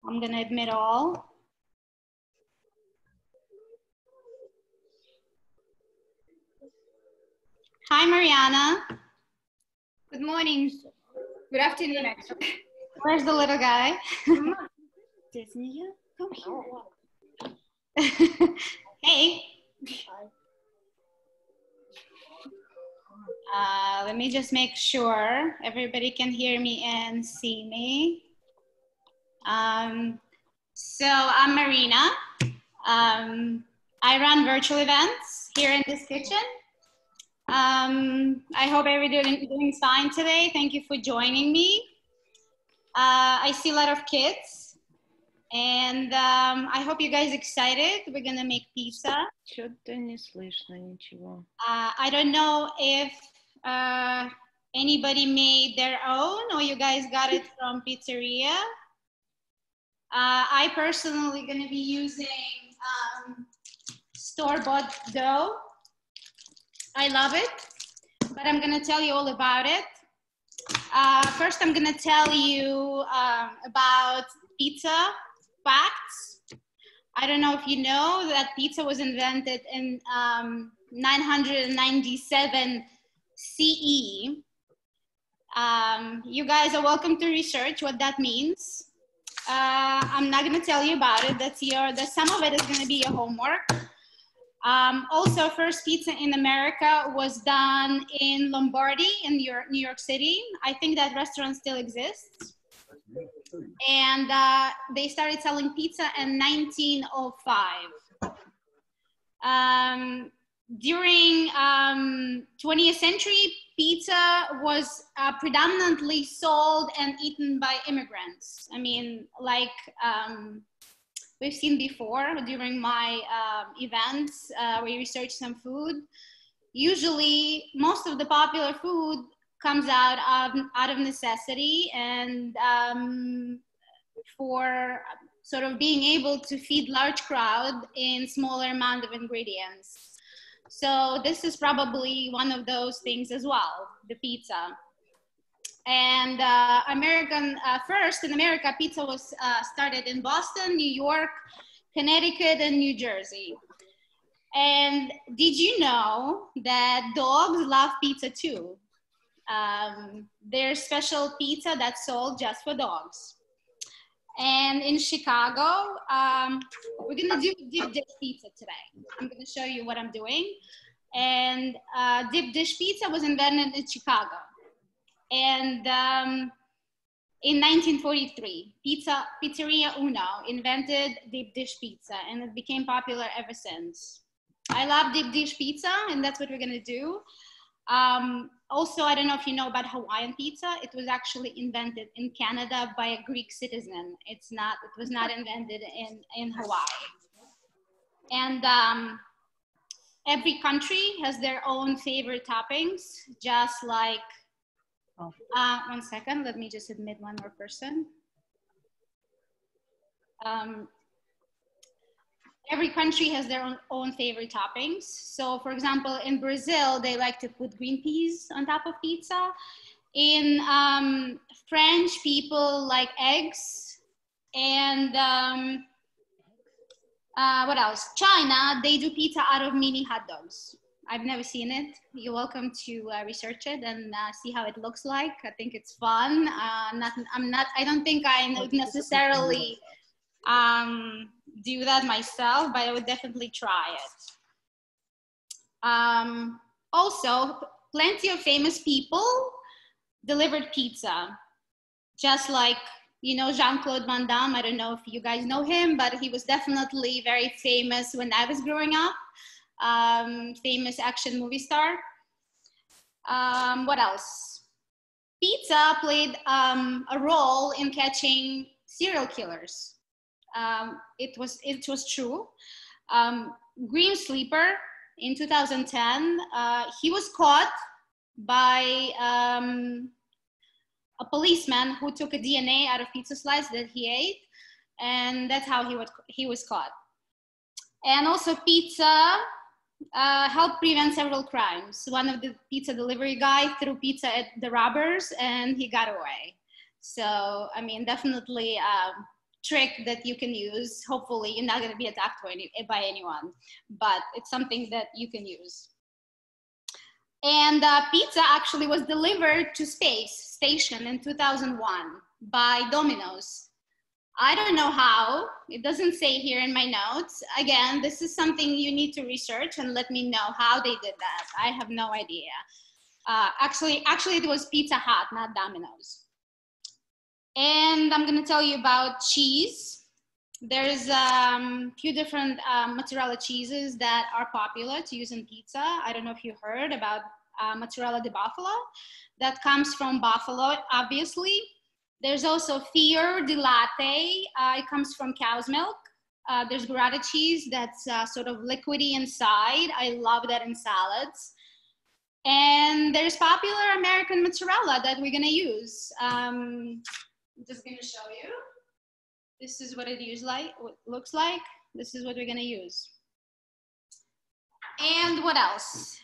I'm gonna admit all. Hi, Mariana. Good morning. Good afternoon, actually. Where's the little guy? Come here. Hey. Let me just make sure everybody can hear me and see me. So I'm Marina. I run virtual events here in this kitchen. I hope everybody's doing fine today. Thank you for joining me. I see a lot of kids, and I hope you guys excited. We're gonna make pizza. Что-то не слышно ничего. I don't know if anybody made their own or you guys got it from pizzeria. I personally gonna be using store-bought dough. I love it, but I'm gonna tell you all about it. First, I'm gonna tell you about pizza facts. I don't know if you know that pizza was invented in 997 CE. You guys are welcome to research what that means. I'm not gonna tell you about it. Some of it is gonna be your homework. Also, first pizza in America was done in Lombardy in New York City. I think that restaurant still exists. And they started selling pizza in 1905. During 20th century, pizza was predominantly sold and eaten by immigrants. I mean, like we've seen before during my events, we research some food. Usually, most of the popular food comes out of necessity and for sort of being able to feed large crowd in smaller amount of ingredients. So this is probably one of those things as well, the pizza. And first in America, pizza was started in Boston, New York, Connecticut, and New Jersey. And did you know that dogs love pizza too? There's special pizza that's sold just for dogs. And in Chicago, we're gonna do deep dish pizza today. I'm gonna show you what I'm doing. And deep dish pizza was invented in Chicago. And in 1943, Pizzeria Uno invented deep dish pizza, and it became popular ever since. I love deep dish pizza, and that's what we're gonna do. Also, I don't know if you know about Hawaiian pizza. It was actually invented in Canada by a Greek citizen. It was not invented in Hawaii. And every country has their own favorite toppings, just like, one second, let me just admit one more person. Every country has their own favorite toppings. So for example, in Brazil, they like to put green peas on top of pizza. In French, people like eggs. And what else? China, they do pizza out of mini hot dogs. I've never seen it. You're welcome to research it and see how it looks like. I think it's fun. I don't think I would necessarily do that myself, but I would definitely try it. Also, plenty of famous people delivered pizza, just like, you know, Jean-Claude Van Damme. I don't know if you guys know him, but he was definitely very famous when I was growing up. Famous action movie star. What else? Pizza played a role in catching serial killers. It was true. Green Sleeper in 2010, he was caught by a policeman who took a DNA out of pizza slice that he ate, and that's how he was caught. And also pizza helped prevent several crimes. One of the pizza delivery guy threw pizza at the robbers and he got away. So, I mean, definitely trick that you can use. Hopefully you're not going to be attacked by anyone, but it's something that you can use. And pizza actually was delivered to space station in 2001 by Domino's. I don't know how, it doesn't say here in my notes. Again, this is something you need to research and let me know how they did that. I have no idea. Actually it was Pizza Hut, not Domino's. And I'm gonna tell you about cheese. There's a few different mozzarella cheeses that are popular to use in pizza. I don't know if you heard about mozzarella di Buffalo. That comes from buffalo, obviously. There's also Fior di Latte. It comes from cow's milk. There's Burrata cheese that's sort of liquidy inside. I love that in salads. And there's popular American mozzarella that we're gonna use. I'm just gonna show you. This is what it looks like. This is what we're gonna use. And what else?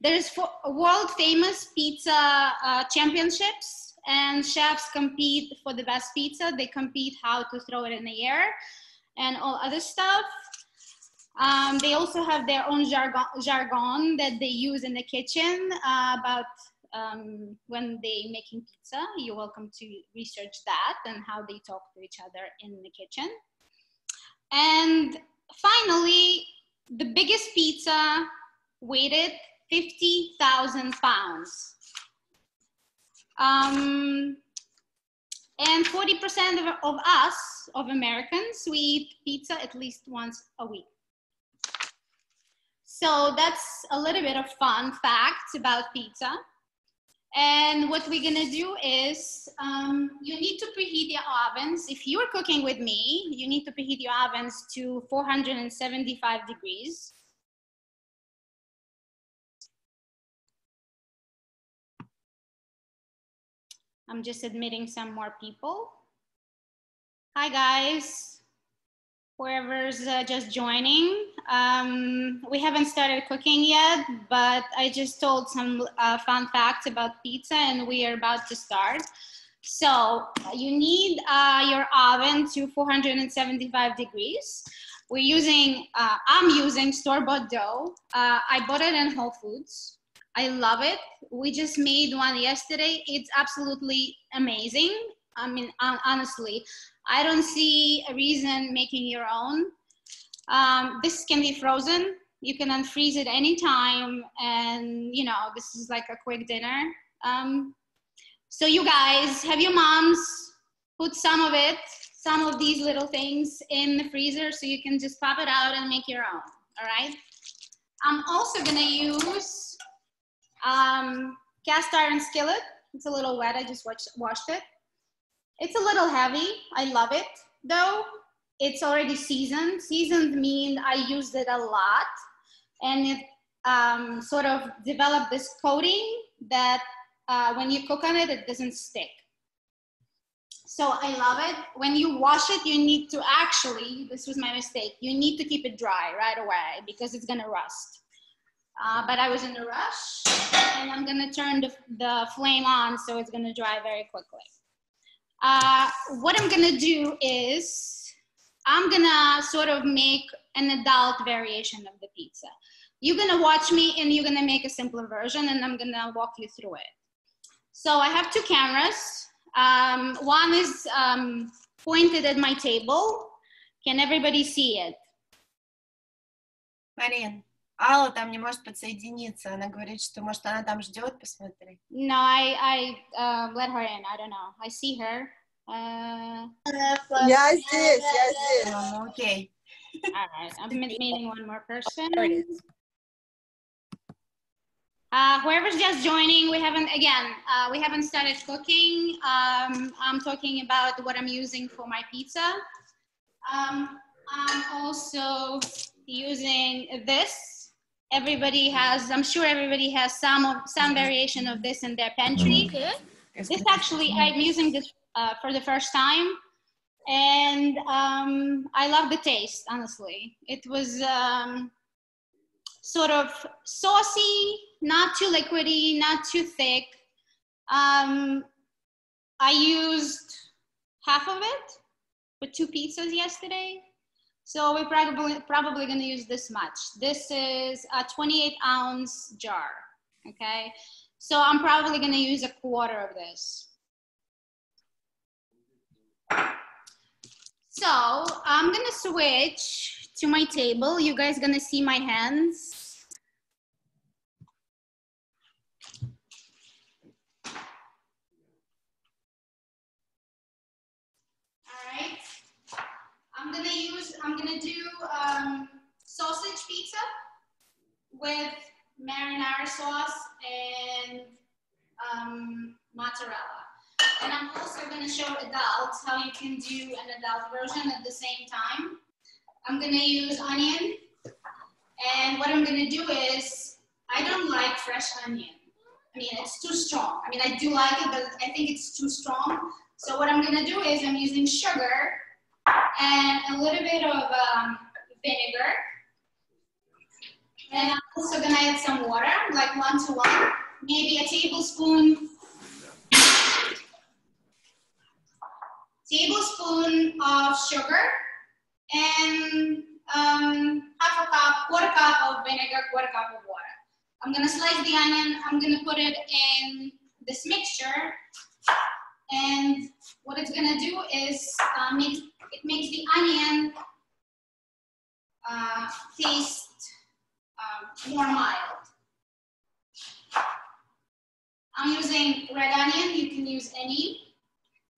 There's world famous pizza championships. And chefs compete for the best pizza. They compete how to throw it in the air and all other stuff. They also have their own jargon that they use in the kitchen about when they're making pizza. You're welcome to research that and how they talk to each other in the kitchen. And finally, the biggest pizza weighed 50,000 pounds. And 40% of us, of Americans, we eat pizza at least once a week. So that's a little bit of fun facts about pizza. And what we're gonna do is, you need to preheat your ovens. If you're cooking with me, you need to preheat your ovens to 475 degrees. I'm just admitting some more people. Hi guys, whoever's just joining. We haven't started cooking yet, but I just told some fun facts about pizza and we are about to start. So you need your oven to 475 degrees. I'm using store-bought dough. I bought it in Whole Foods. I love it. We just made one yesterday. It's absolutely amazing. I mean, honestly, I don't see a reason making your own. This can be frozen. You can unfreeze it anytime. And you know, this is like a quick dinner. So you guys, have your moms put some of these little things in the freezer so you can just pop it out and make your own, all right? I'm also gonna use cast iron skillet. It's a little wet, I just washed it. It's a little heavy, I love it though. It's already seasoned. Seasoned means I used it a lot and it sort of developed this coating that when you cook on it, it doesn't stick. So I love it. When you wash it, you need to actually, this was my mistake, you need to keep it dry right away because it's gonna rust. But I was in a rush and I'm gonna turn the flame on so it's gonna dry very quickly. What I'm gonna do is, I'm gonna sort of make an adult variation of the pizza. You're gonna watch me and you're gonna make a simpler version and I'm gonna walk you through it. So I have two cameras. One is pointed at my table. Can everybody see it? Марин, Алла там не может подсоединиться. Она говорит, что, может, она там ждет, посмотри. No, I let her in. I don't know. I see her. Я здесь. Окей. All right, I'm meeting one more person. There it is. Whoever's just joining, we haven't started cooking. I'm talking about what I'm using for my pizza. I'm also using this. I'm sure everybody has some variation of this in their pantry. This actually, I'm using this for the first time. And I love the taste, honestly. It was sort of saucy, not too liquidy, not too thick. I used half of it with 2 pizzas yesterday. So we're probably gonna use this much. This is a 28-ounce jar, okay? So I'm probably gonna use a quarter of this. So I'm gonna switch to my table. You guys gonna see my hands. All right. I'm gonna do sausage pizza with marinara sauce and mozzarella. And I'm also gonna show adults how you can do an adult version at the same time. I'm gonna use onion, and what I'm gonna do is, I don't like fresh onion. I mean, it's too strong. I mean, I do like it, but I think it's too strong. So what I'm gonna do is I'm using sugar and a little bit of vinegar. And I'm also gonna add some water, like 1 to 1, maybe a tablespoon of sugar and half a cup, quarter cup of vinegar, quarter cup of water. I'm gonna slice the onion, I'm gonna put it in this mixture, and what it's gonna do is it makes the onion taste more mild. I'm using red onion, you can use any.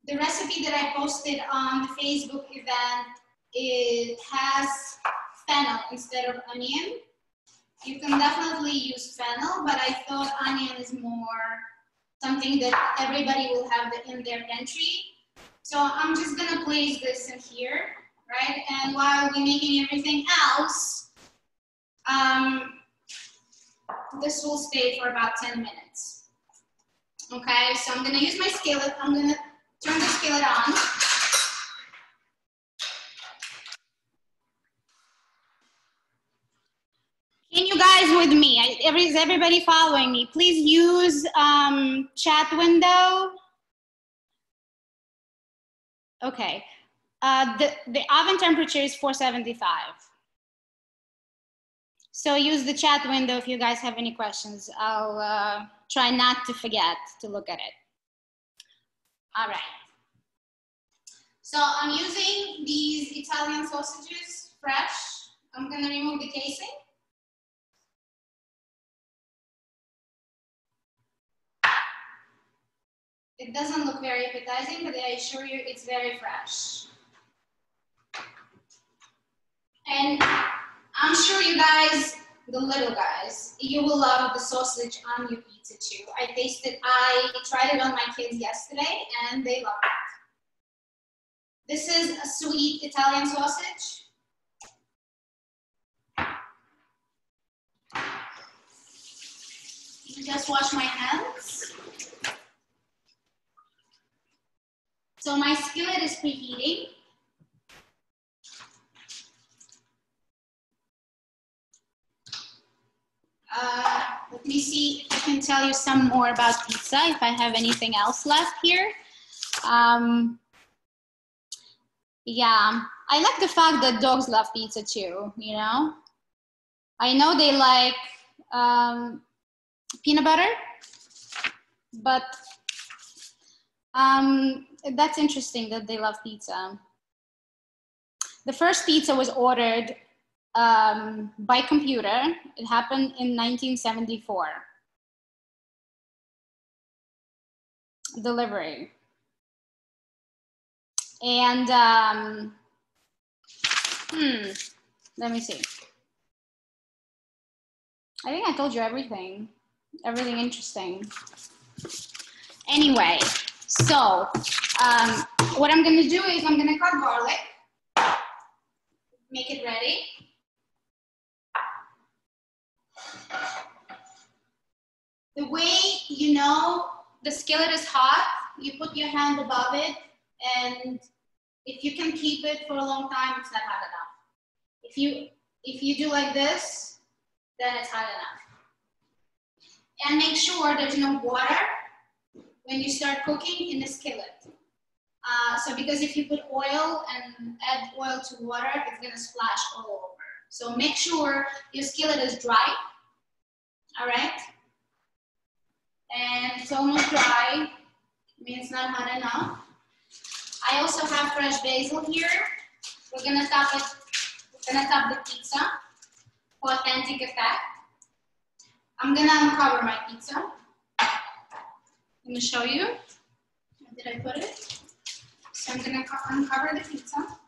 The recipe that I posted on the Facebook event, it has fennel instead of onion. You can definitely use fennel, but I thought onion is more something that everybody will have in their pantry. So I'm just gonna place this in here, right? And while we're making everything else, this will stay for about 10 minutes. Okay, so I'm gonna use my skillet. I'm gonna turn the skillet on. Can you guys with me? Is everybody following me? Please use chat window. Okay, the oven temperature is 475. So use the chat window if you guys have any questions. I'll try not to forget to look at it. All right. So I'm using these Italian sausages, fresh. I'm gonna remove the casing. It doesn't look very appetizing, but I assure you it's very fresh. And I'm sure you guys, the little guys, you will love the sausage on your pizza too. I tried it on my kids yesterday and they love it. This is a sweet Italian sausage. Just wash my hands. So my skillet is preheating. Let me see if I can tell you some more about pizza, if I have anything else left here. Yeah, I like the fact that dogs love pizza too, you know? I know they like peanut butter, but that's interesting that they love pizza. The first pizza was ordered by computer. It happened in 1974. Delivery. And let me see. I think I told you everything interesting. Anyway, so what I'm gonna do is I'm gonna cut garlic, make it ready. The way you know the skillet is hot, you put your hand above it, and if you can keep it for a long time, it's not hot enough. If you do like this, then it's hot enough. And make sure there's no water when you start cooking in the skillet. So because if you put oil and add oil to water, it's gonna splash all over. So make sure your skillet is dry, all right? And it's almost dry, means not hot enough. I also have fresh basil here. We're gonna top it, we're gonna top the pizza for authentic effect. I'm gonna uncover my pizza. Let me show you. Where did I put it? So I'm gonna uncover the pizza.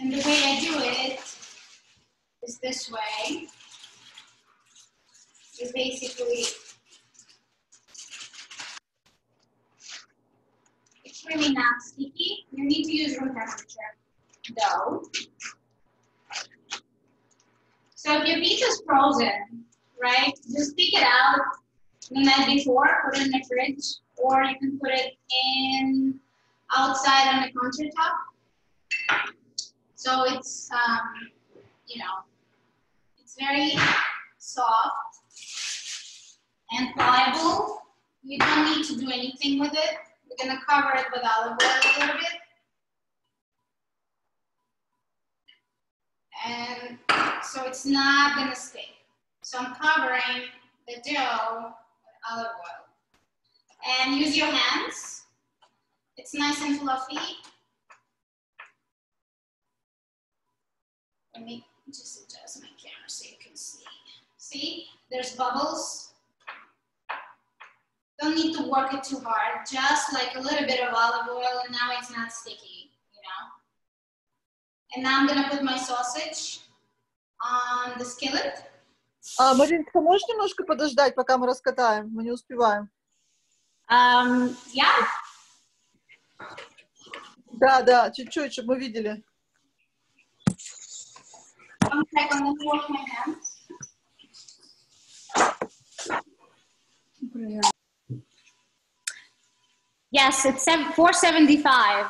And the way I do it is this way. You basically, it's really not sticky. You need to use room temperature dough. So if your pizza is frozen, right, just take it out the night before, put it in the fridge, or you can put it in outside on the countertop. So it's, you know, it's very soft and pliable. You don't need to do anything with it. We're gonna cover it with olive oil a little bit. And so it's not gonna stick. So I'm covering the dough with olive oil. And use your hands. It's nice and fluffy. Let me just adjust my camera so you can see. See, there's bubbles. Don't need to work it too hard, just like a little bit of olive oil and now it's not sticky, you know? And now I'm gonna put my sausage on the skillet. Маринка, можешь немножко подождать, пока мы раскатаем? Мы не успеваем. Yeah. Да, чуть-чуть, чтобы мы видели. One second, let me wash my hands. Yes, it's 475.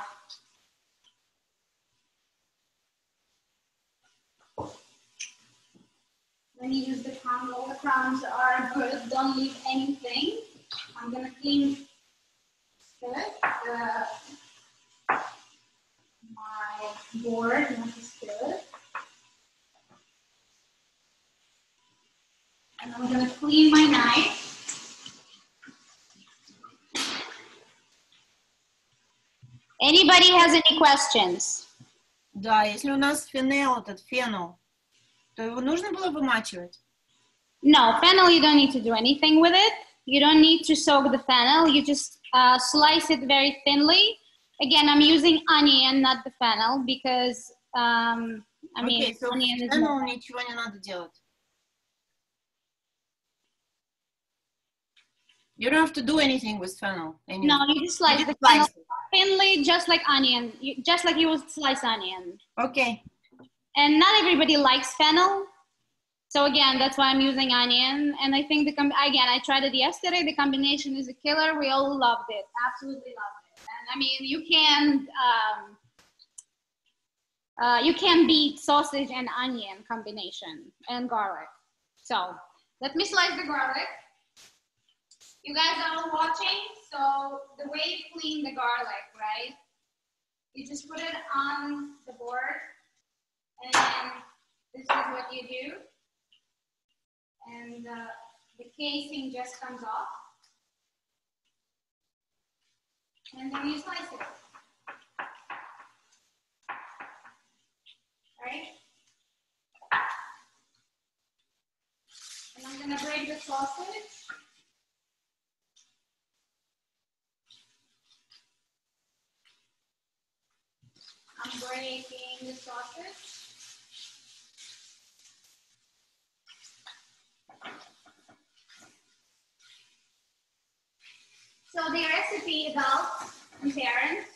When you use the crumb, all the crumbs are good. Don't leave anything. I'm gonna clean my board, not the skillet. And I'm gonna clean my knife. Anybody has any questions? Да, если у нас фенол, то его нужно было вымачивать? No, fennel, you don't need to do anything with it. You don't need to soak the fennel. You just slice it very thinly. Again, I'm using onion, not the fennel, because, I mean, so onion is фенол more. ничего не надо делать. You don't have to do anything with fennel. No, you just slice the fennel thinly, just like onion, just like you would slice onion. Okay. And not everybody likes fennel. So again, that's why I'm using onion. And I think, again, I tried it yesterday. The combination is a killer. We all loved it, absolutely loved it. And I mean, you can beat sausage and onion combination and garlic. So let me slice the garlic. You guys are all watching, so the way to clean the garlic, right? You just put it on the board, and this is what you do. And the casing just comes off. And then you slice it. Right? And I'm gonna break the sausage. I'm breaking the sausage. So the recipe, adults and parents,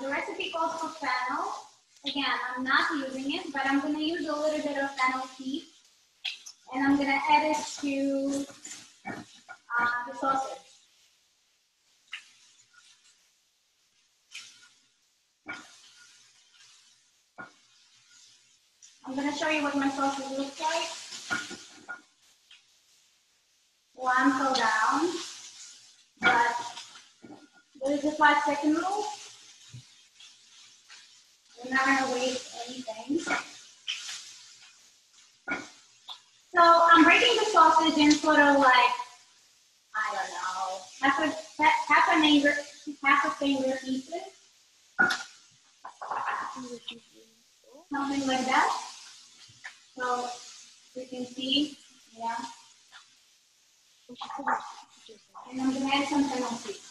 the recipe calls for fennel. Again, I'm not using it, but I'm going to use a little bit of fennel seed, and I'm going to add it to the sausage. I'm going to show you what my sausage looks like. What is the 5-second rule? We're not gonna waste anything. So I'm breaking the sausage in sort of like, I don't know, half a finger pieces. Something like that. So you can see, yeah. And I'm gonna add some fennel seeds.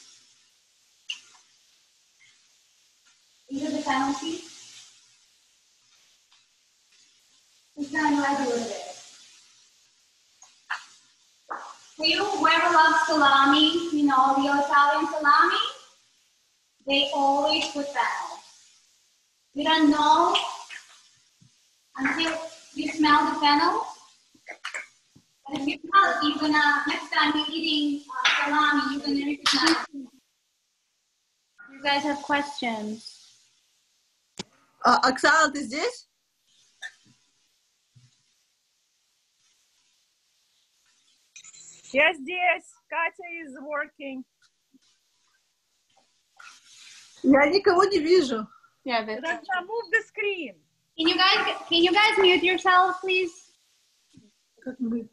These are the fennel seeds. Just gonna add a little bit. For you, whoever loves salami, you know, the Italian salami, they always put fennel. You don't know until you smell the fennel. But if you smell it, you're gonna, next time you're eating salami, you're gonna recognize it. You guys have questions? Оксана, ты здесь? Я здесь. Катя is working. Я никого не вижу. Yeah, Должна move the screen. Can you guys mute yourselves, please? Как мы?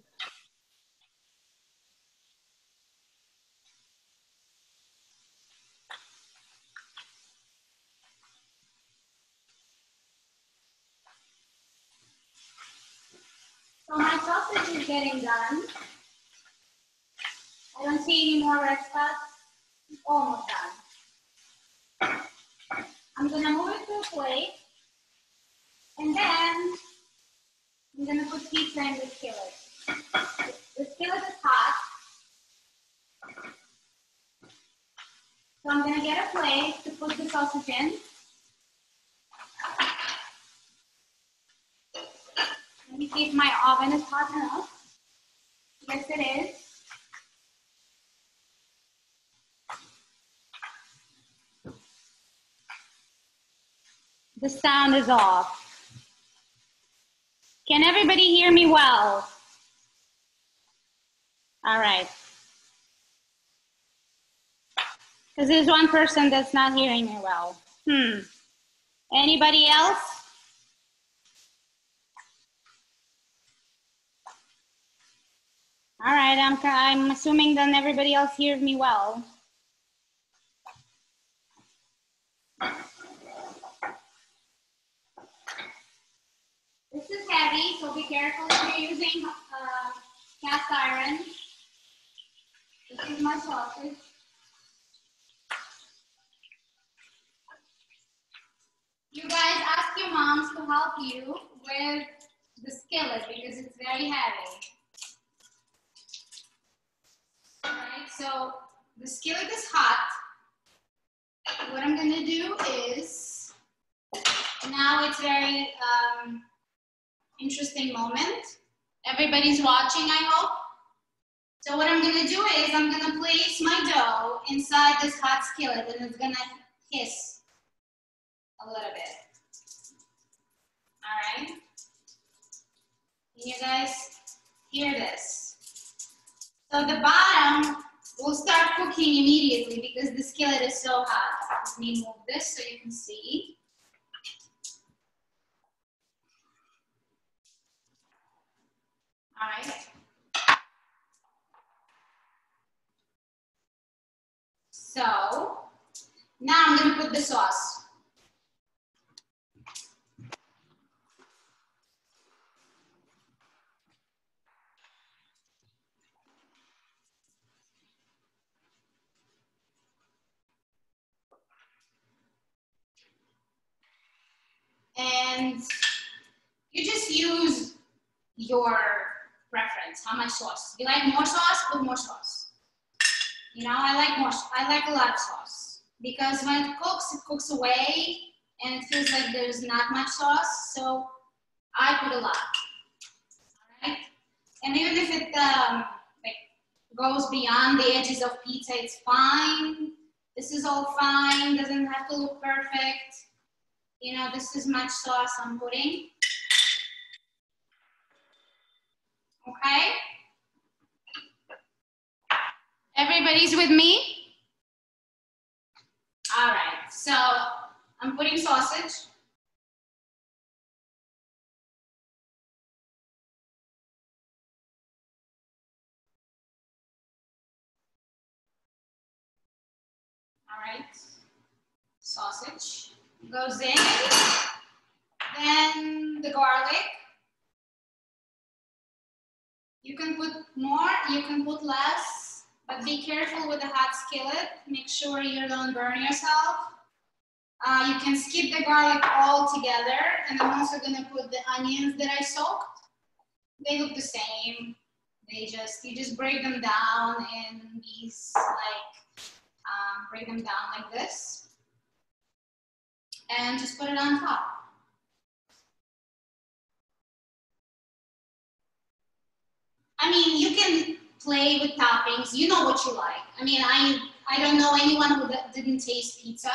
So my sausage is getting done. I don't see any more red spots. It's almost done. I'm gonna move it to a plate, and then I'm gonna put pizza in the skillet. The skillet is hot, so I'm gonna get a plate to put the sausage in. Let me see if my oven is hot enough. Yes, it is. The sound is off. Can everybody hear me well? All right. Because there's one person that's not hearing me well. Anybody else? All right, I'm assuming then everybody else hears me well. This is heavy, so be careful if you're using cast iron. This is my sausage. You guys ask your moms to help you with the skillet because it's very heavy. All right, so the skillet is hot. What I'm gonna do is, now it's very interesting moment. Everybody's watching, I hope. So what I'm gonna do is I'm gonna place my dough inside this hot skillet and it's gonna hiss a little bit. All right? Can you guys hear this? So the bottom will start cooking immediately because the skillet is so hot. Let me move this so you can see. All right. So now I'm going to put the sauce. And you just use your preference, how much sauce. You like more sauce, put more sauce. You know, I like a lot of sauce because when it cooks away and it feels like there's not much sauce, so I put a lot. All right? And even if it goes beyond the edges of pizza, it's fine. This is all fine, doesn't have to look perfect. You know, this is much sauce I'm putting. Okay? Everybody's with me? so I'm putting sausage. All right, sausage goes in, then the garlic. You can put more, you can put less, but be careful with the hot skillet. Make sure you don't burn yourself. You can skip the garlic altogether, and I'm also gonna put the onions that I soaked. They look the same. You just break them down in these, break them down like this, and just put it on top. I mean, you can play with toppings. You know what you like. I mean, I don't know anyone who didn't taste pizza,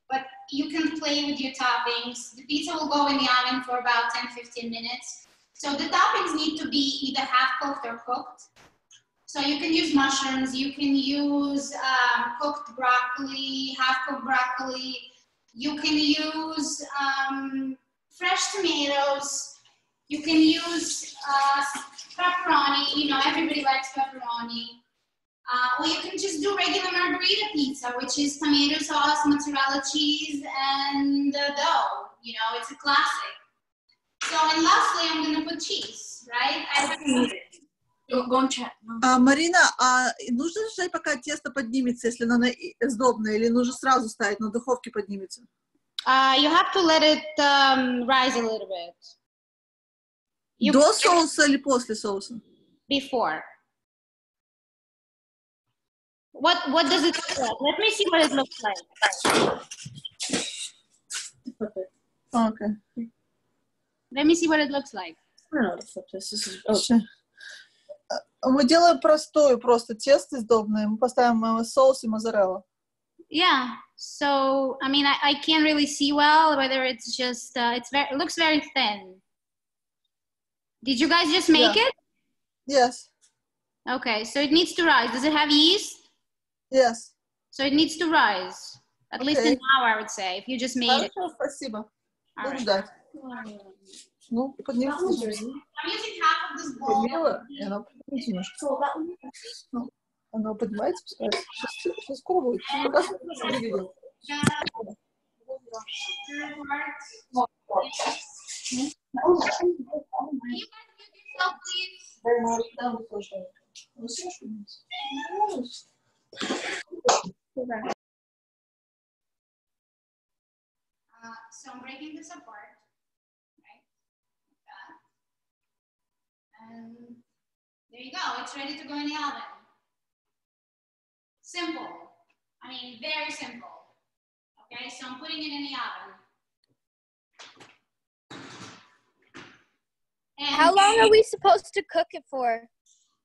but you can play with your toppings. The pizza will go in the oven for about 10-15 minutes. So the toppings need to be either half cooked or cooked. So you can use mushrooms, you can use cooked broccoli, half cooked broccoli. You can use fresh tomatoes. You can use pepperoni, you know, everybody likes pepperoni. Or you can just do regular margherita pizza, which is tomato sauce, mozzarella cheese, and dough. You know, it's a classic. So, and lastly, I'm gonna put cheese, right? Марина, а нужно ждать, пока тесто поднимется, если оно сдобное, или нужно сразу ставить, на духовке поднимется? You have to let it rise a little bit. До соуса или после соуса? Before. What does it look like? Let me see what it looks like. Okay. Let me see what it looks like. Мы делаем простое просто тесто сдобное. Мы поставим соус и моzzarella. Yeah. So, I mean, I can't really see well whether it's just, it looks very thin. Did you guys just make it? Yes. Okay, so it needs to rise. Does it have yeast? Yes. So it needs to rise. At least an hour, I would say, if you just made it. Спасибо. All Буду right. ждать. Ну, поднимется. I'm using half of this bowl. И оно поднимется немножко. Оно поднимается, пускай. Сейчас пробует. Пока не видел. So I'm breaking this apart, right? Like that. And there you go. It's ready to go in the oven. Simple. I mean, very simple. Okay, so I'm putting it in the oven. And how long are we supposed to cook it for?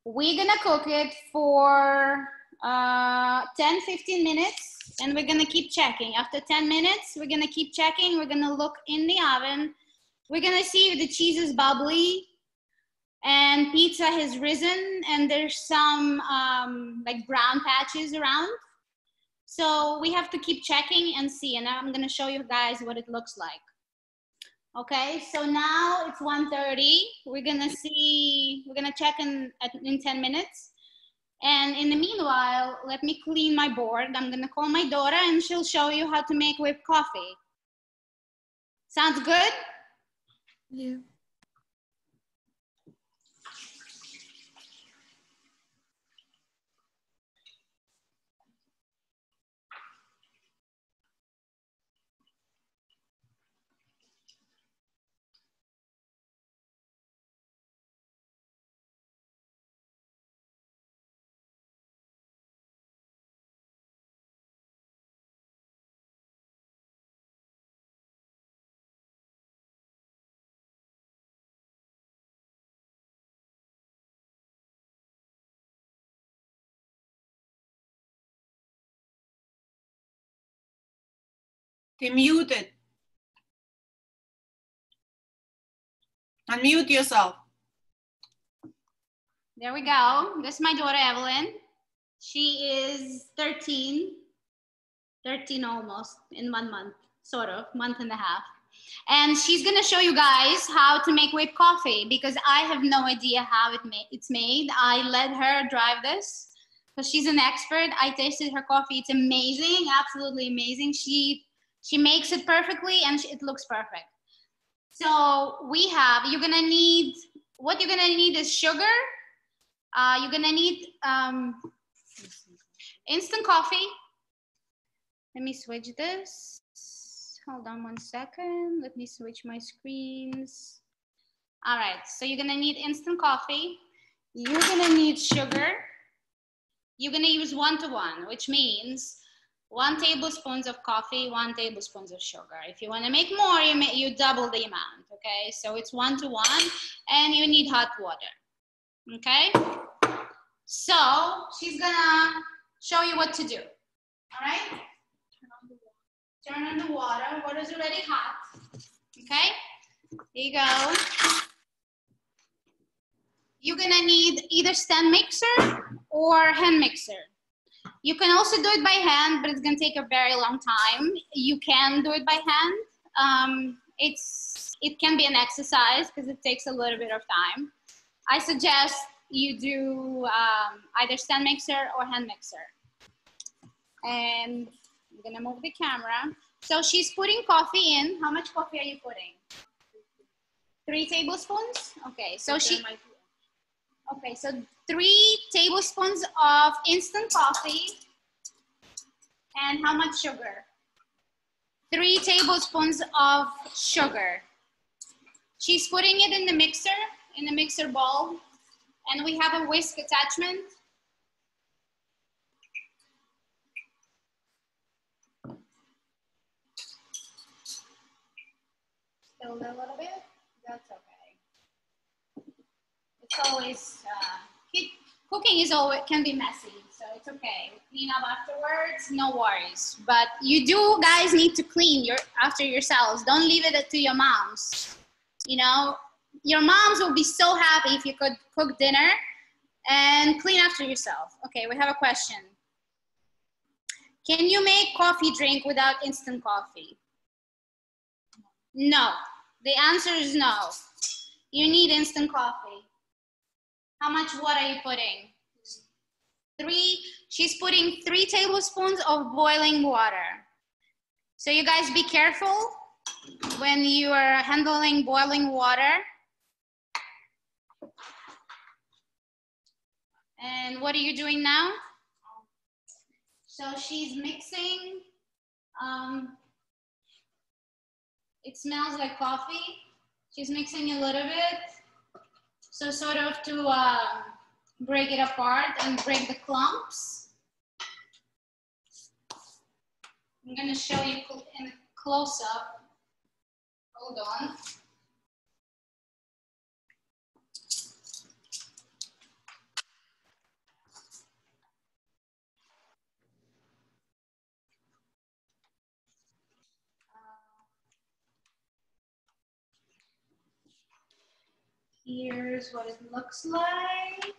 We're gonna cook it for 10-15 minutes, and we're gonna keep checking. After 10 minutes, we're gonna keep checking. We're gonna look in the oven. We're gonna see if the cheese is bubbly and pizza has risen and there's some like brown patches around. So we have to keep checking and see, and I'm gonna show you guys what it looks like. Okay, so now it's 1:30. We're gonna check in 10 minutes. And in the meanwhile, let me clean my board. I'm gonna call my daughter and she'll show you how to make whipped coffee. Sounds good? Yeah. Ты muted. Unmute yourself. There we go. This is my daughter, Evelyn. She is 13 13 almost in 1 month, sort of, month and a half. And she's gonna show you guys how to make whipped coffee because I have no idea how it's made. I let her drive this because she's an expert. I tasted her coffee. It's amazing, absolutely amazing. She makes it perfectly and it looks perfect. So you're gonna need, what you're gonna need is sugar. You're gonna need instant coffee. Let me switch this. Hold on 1 second. Let me switch my screens. All right, so you're gonna need instant coffee. You're gonna need sugar. You're gonna use 1-to-1, which means 1 tablespoon of coffee, 1 tablespoon of sugar. If you wanna make more, you double the amount, okay? So it's 1-to-1, and you need hot water, okay? So she's gonna show you what to do, all right? Turn on the water. Water's already hot. Okay? Here you go. You're gonna need either stand mixer or hand mixer. You can also do it by hand, but it's gonna take a very long time. You can do it by hand. It can be an exercise because it takes a little bit of time. I suggest you do either stand mixer or hand mixer. And I'm gonna move the camera. So she's putting coffee in. How much coffee are you putting? 3 tablespoons? Okay, so okay, so 3 tablespoons of instant coffee. And how much sugar? 3 tablespoons of sugar. She's putting it in the mixer bowl. And we have a whisk attachment. Spilled a little bit, that's okay. It's always, cooking is always, can be messy, so it's okay. Clean up afterwards, no worries. But you do guys need to clean after yourselves. Don't leave it to your moms. You know, your moms will be so happy if you could cook dinner and clean after yourself. Okay, we have a question. Can you make coffee drink without instant coffee? No, the answer is no. You need instant coffee. How much water are you putting? 3, she's putting 3 tablespoons of boiling water. So you guys be careful when you are handling boiling water. And what are you doing now? So she's mixing. It smells like coffee. She's mixing a little bit. So sort of to break it apart and break the clumps. I'm gonna show you in close up. Hold on. Here's what it looks like.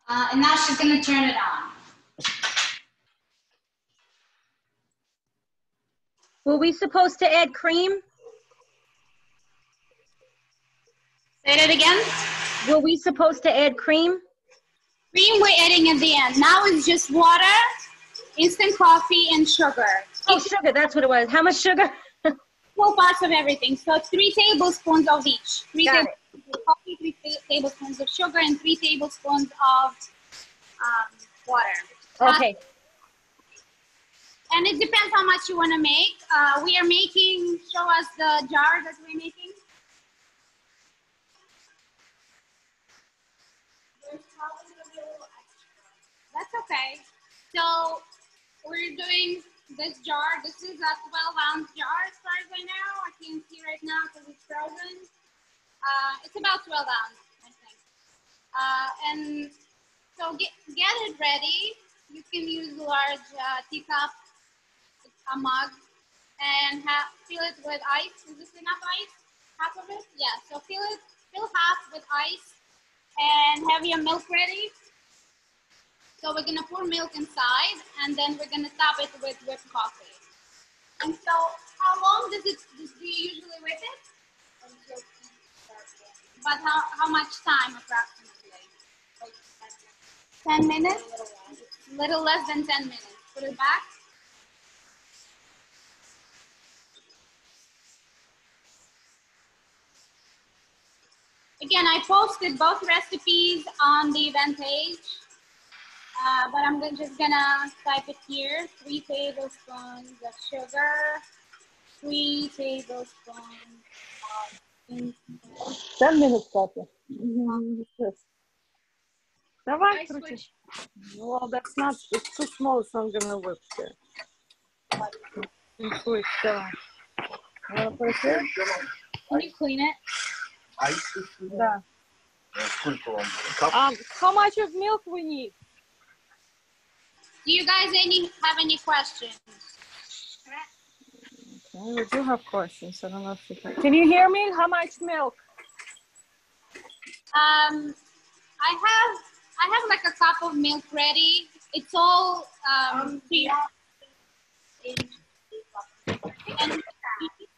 And now she's gonna turn it on. Were we supposed to add cream? Say that again. Were we supposed to add cream? Cream we're adding at the end. Now it's just water, instant coffee, and sugar. Oh, sugar, that's what it was. How much sugar? 4 parts of everything. So 3 tablespoons of each. 3 Got tablespoons of coffee, 3 tablespoons of sugar, and 3 tablespoons of water. Okay. And it depends how much you want to make. We are making, show us the jar that we're making. That's okay. So we're doing this jar. This is a 12-ounce jar as far as I know. I can't see right now because it's frozen. It's about 12 ounce, I think. And so get it ready. You can use a large teacup, a mug, and fill it with ice. Is this enough ice? Half of it? Yeah, so fill half with ice and have your milk ready. So So we're gonna pour milk inside, and then we're gonna top it with whipped coffee. And so, how long do you usually whip it? But how much time approximately? 10 minutes? A little less than 10 minutes. Put it back. Again, I posted both recipes on the event page, but I'm just gonna type it here. 3 tablespoons of sugar, 3 tablespoons of 10 minutes, Katya. Давай, крути. Well, that's not, it's too small, it's not gonna whip here. Switch, давай. Wanna put it here? Can you clean it? Да. How much of milk we need? Do you guys have any questions? Okay, we do have questions. I don't know if you can. Can you hear me? How much milk? I have like a cup of milk ready. It's all pre- and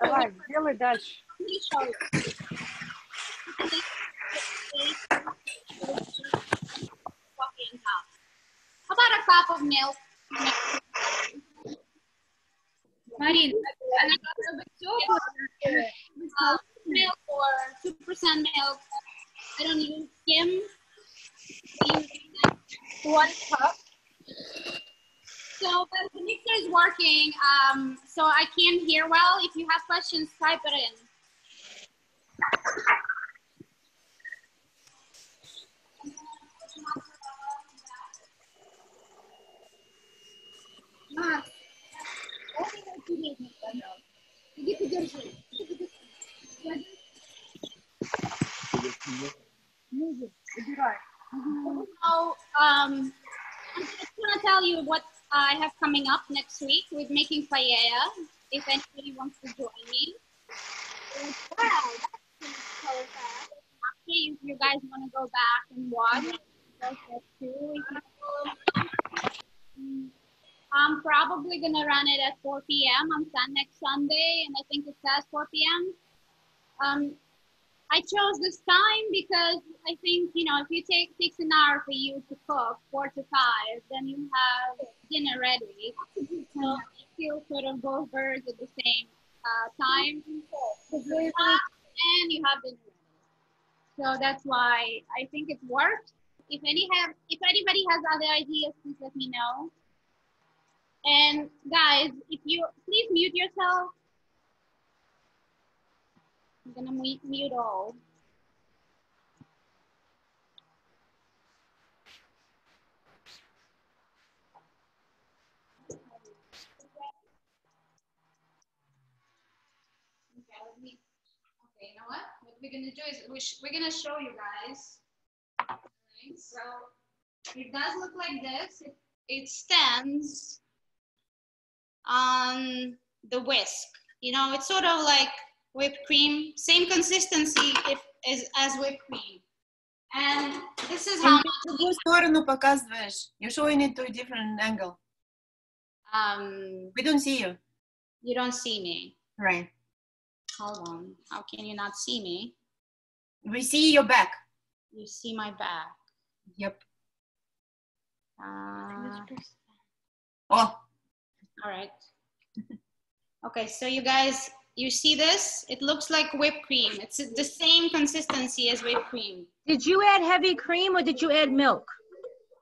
Давай, делай дальше. let me show you. How about a cup of milk? Marina, milk or 2% milk. I don't use skim. I use 1 cup. So the mixer is working, so I can't hear well. If you have questions, type it in. So, I just want to tell you what I have coming up next week with making paella, if anybody wants to join me. Wow, that's so fast. If you guys want to go back and watch, I'm probably going to run it at 4 p.m. on next Sunday, and I think it says 4 p.m. I chose this time because I think, you know, if you takes an hour for you to cook, 4 to 5, then you have dinner ready. So you feel sort of both birds at the same time. And you have dinner ready. So that's why I think it works. If anybody has other ideas, please let me know. And guys, if you please mute yourself. I'm gonna mute all. Okay, you know what? What we're gonna do is we're gonna show you guys. Okay, so it does look like this. It stands on the whisk. You know, it's sort of like whipped cream, same consistency as whipped cream. And this is how much. В другую сторону показываешь. You're showing it to a different angle. We don't see you. You don't see me. Right. Hold on. How can you not see me? We see your back. You see my back. Yep. All right. Okay, so you guys, you see this? It looks like whipped cream. It's the same consistency as whipped cream. Did you add heavy cream or did you add milk?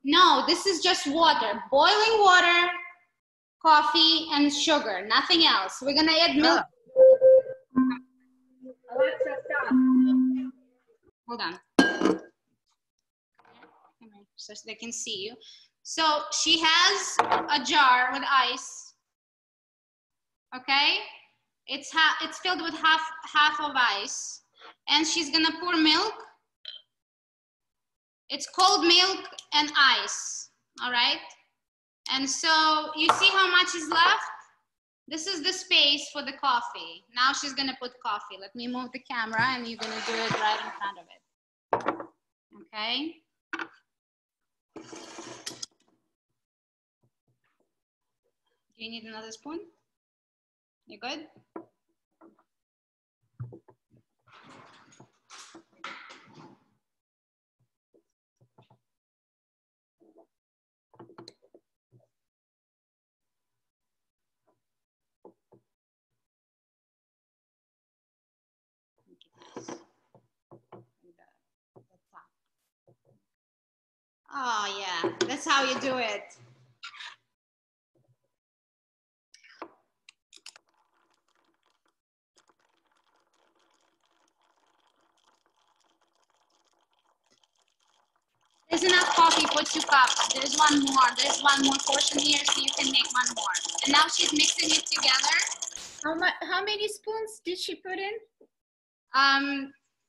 No, this is just water. Boiling water, coffee, and sugar. Nothing else. We're gonna add milk. Hold on. So they can see you. So she has a jar with ice. Okay, it's filled with half of ice, and she's gonna pour milk. It's cold milk and ice. All right, and so you see how much is left. This is the space for the coffee. Now she's gonna put coffee. Let me move the camera, and you're gonna do it right in front of it. Okay. Do you need another spoon? You good? Oh yeah, that's how you do it. There's enough coffee for 2 cups. There's one more. There's one more portion here, so you can make one more. And now she's mixing it together. How many spoons did she put in?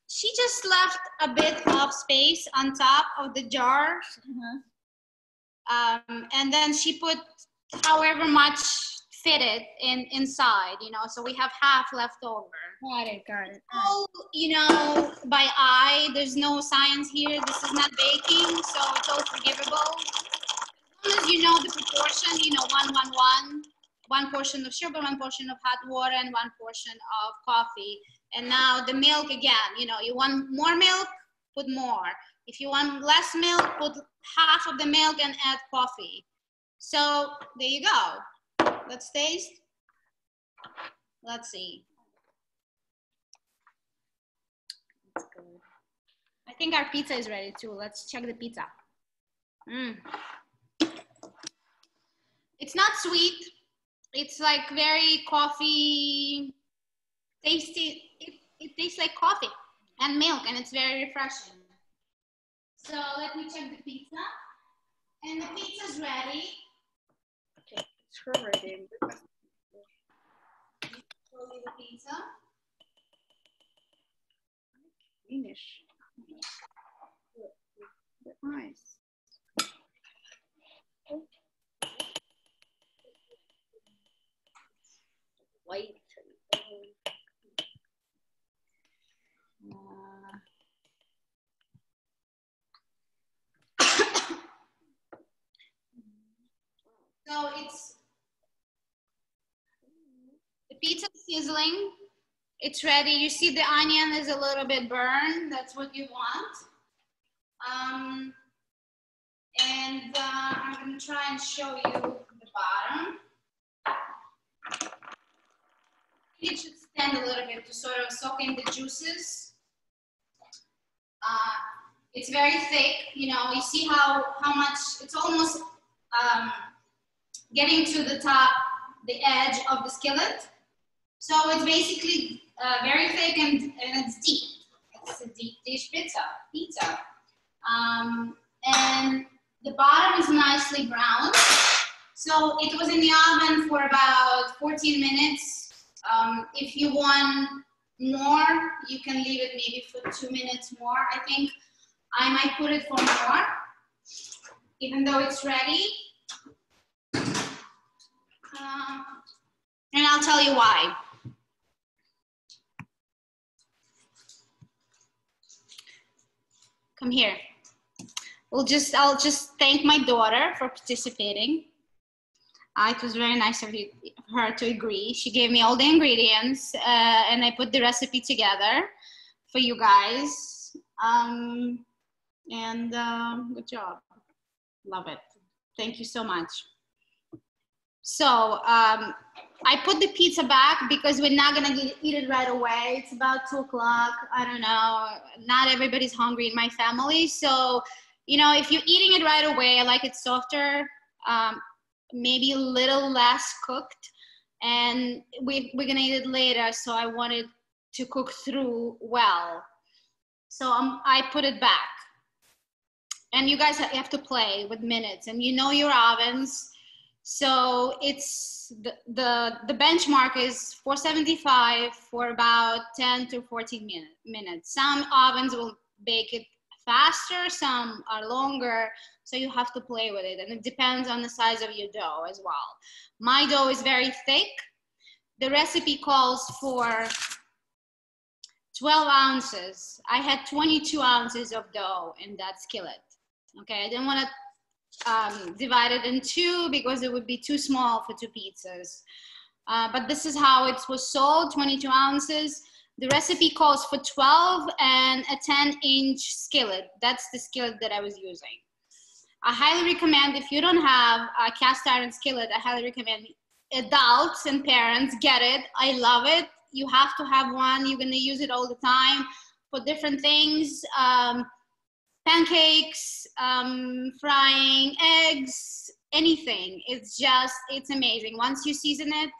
She just left a bit of space on top of the jar. And then she put however much fitted inside, you know, so we have half left over. Got it. So, you know, by eye, there's no science here. This is not baking, so it's all forgivable. As long as you know the proportion, you know, 1, 1, 1, 1 portion of sugar, 1 portion of hot water, and 1 portion of coffee. And now the milk again, you know, you want more milk, put more. If you want less milk, put half of the milk and add coffee. So there you go. Let's taste. Let's see. That's good. I think our pizza is ready too. Let's check the pizza. It's not sweet. It's like very coffee tasty. It tastes like coffee and milk, and it's very refreshing. So let me check the pizza. And the pizza's ready. Okay, it's her ready. Show you the pizza. Finish. Nice. White. So it's the pizza sizzling. It's ready. You see the onion is a little bit burned. That's what you want. I'm gonna try and show you the bottom. It should stand a little bit to sort of soak in the juices. It's very thick, you know, you see how much, it's almost getting to the top, the edge of the skillet. So it's basically very thick and it's deep. It's a deep dish pizza. And the bottom is nicely browned. So it was in the oven for about 14 minutes. If you want more, you can leave it maybe for 2 minutes more. I think I might put it for more, even though it's ready. And I'll tell you why. Come here. I'll just thank my daughter for participating. It was very nice of her to agree. She gave me all the ingredients and I put the recipe together for you guys. Good job. Love it. Thank you so much. So I put the pizza back because we're not gonna eat it right away. It's about 2 o'clock. I don't know. Not everybody's hungry in my family. So, you know, if you're eating it right away, I like it softer, maybe a little less cooked. And we're gonna eat it later. So I wanted to cook through well. So I put it back. And you guys have to play with minutes, and you know your ovens. So it's the benchmark is 475 for about 10 to 14 minutes. Some ovens will bake it faster, some are longer, so you have to play with it. And it depends on the size of your dough as well. My dough is very thick. The recipe calls for 12 ounces. I had 22 ounces of dough in that skillet. Okay, I didn't want to divided in two because it would be too small for 2 pizzas. But this is how it was sold, 22 ounces. The recipe calls for 12 and a 10-inch skillet. That's the skillet that I was using. I highly recommend, if you don't have a cast iron skillet, I highly recommend adults and parents get it. I love it. You have to have one. You're gonna use it all the time for different things. Pancakes, frying eggs, anything. It's amazing. Once you season it,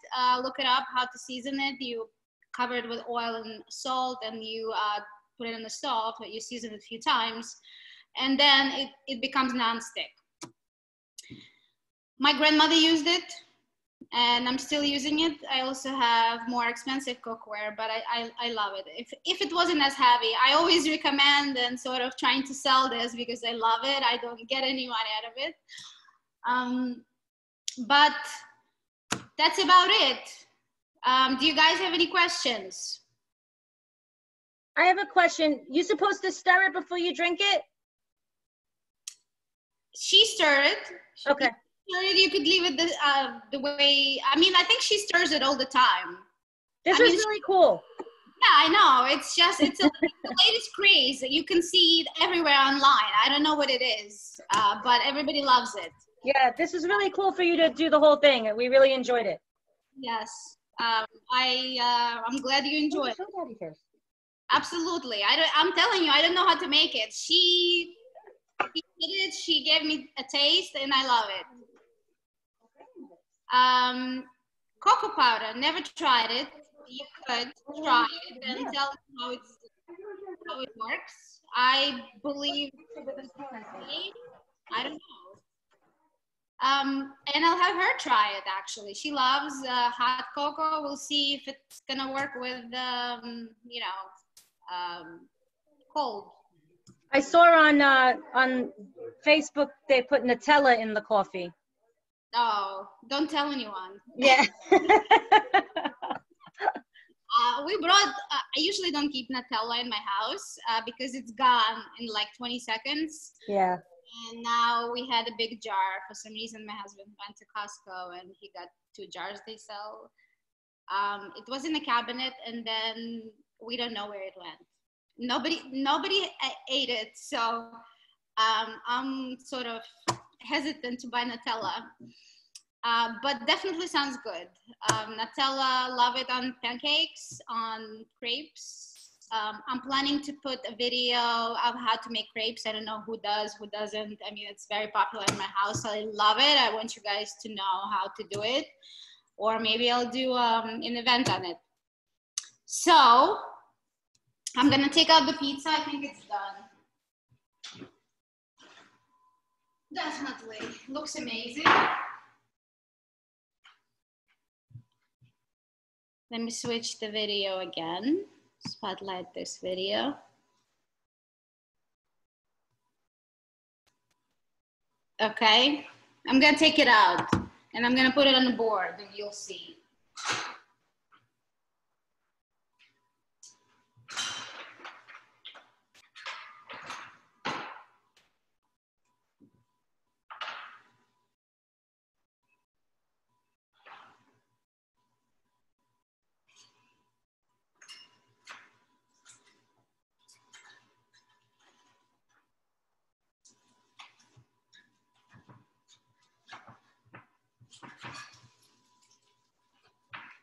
look it up how to season it. You cover it with oil and salt, and you put it in the stove. You season it a few times, and then it becomes nonstick. My grandmother used it, and I'm still using it. I also have more expensive cookware, but I love it. If it wasn't as heavy, I always recommend and sort of trying to sell this because I love it. I don't get any money out of it. But that's about it. Do you guys have any questions? I have a question. You supposed to stir it before you drink it? She stirred it. Okay. You could leave it the way, I mean, I think she stirs it all the time. This is really cool. Yeah, I know. It's the latest craze. You can see it everywhere online. I don't know what it is, but everybody loves it. Yeah, this is really cool for you to do the whole thing. We really enjoyed it. Yes. I'm glad you enjoyed it. Absolutely. I'm telling you, I don't know how to make it. She did it. She gave me a taste, and I love it. Cocoa powder, never tried it. You could try it and tell us how it works. I believe, I don't know. And I'll have her try it, actually. She loves hot cocoa. We'll see if it's gonna work with, cold. I saw on Facebook they put Nutella in the coffee. Oh, don't tell anyone. Yeah. We brought, I usually don't keep Nutella in my house because it's gone in like 20 seconds. Yeah. And now we had a big jar. For some reason, my husband went to Costco and he got 2 jars they sell. It was in the cabinet, and then we don't know where it went. Nobody ate it, so I'm sort of hesitant to buy Nutella, but definitely sounds good. Nutella, love it on pancakes, on crepes. I'm planning to put a video of how to make crepes. I don't know who does, who doesn't. I mean, it's very popular in my house. So I love it. I want you guys to know how to do it, or maybe I'll do an event on it. So I'm gonna take out the pizza. I think it's done. Definitely, looks amazing. Let me switch the video again. Spotlight this video. Okay, I'm gonna take it out and I'm gonna put it on the board and you'll see.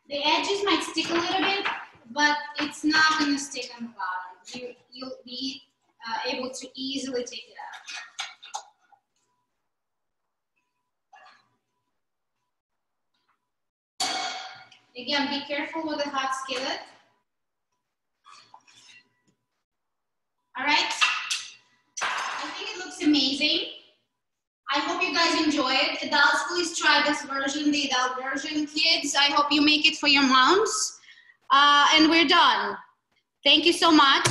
The edges might stick a little bit, but it's not going to stick on the bottom. You'll be able to easily take it out. Again, be careful with the hot skillet. All right, I think it looks amazing. I hope you guys enjoy it. Adults, please try this version, the adult version. Kids, I hope you make it for your moms. And we're done. Thank you so much.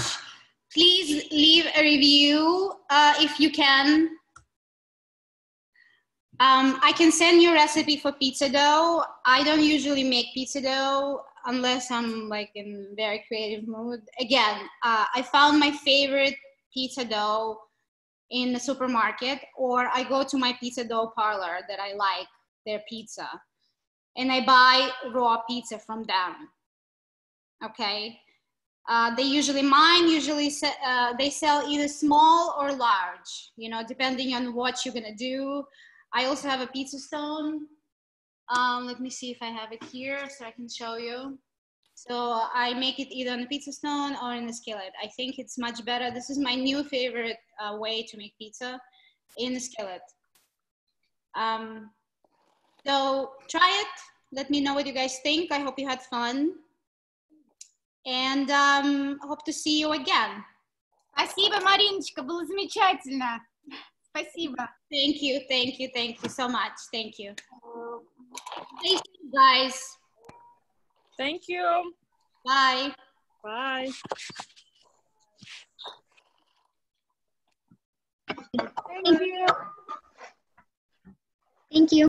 Please leave a review if you can. I can send you a recipe for pizza dough. I don't usually make pizza dough unless I'm like in very creative mood. Again, I found my favorite pizza dough in the supermarket, or I go to my pizza dough parlor that I like their pizza, and I buy raw pizza from them. Okay. They usually they sell either small or large, you know, depending on what you're gonna do. I also have a pizza stone. Let me see if I have it here so I can show you. So I make it either on a pizza stone or in a skillet. I think it's much better. This is my new favorite way to make pizza, in a skillet. So try it. Let me know what you guys think. I hope you had fun. And hope to see you again. Спасибо, Мариночка, было замечательно. Спасибо. Thank you so much. Thank you. Thank you, guys. Thank you. Bye. Bye. Thank you. Thank you.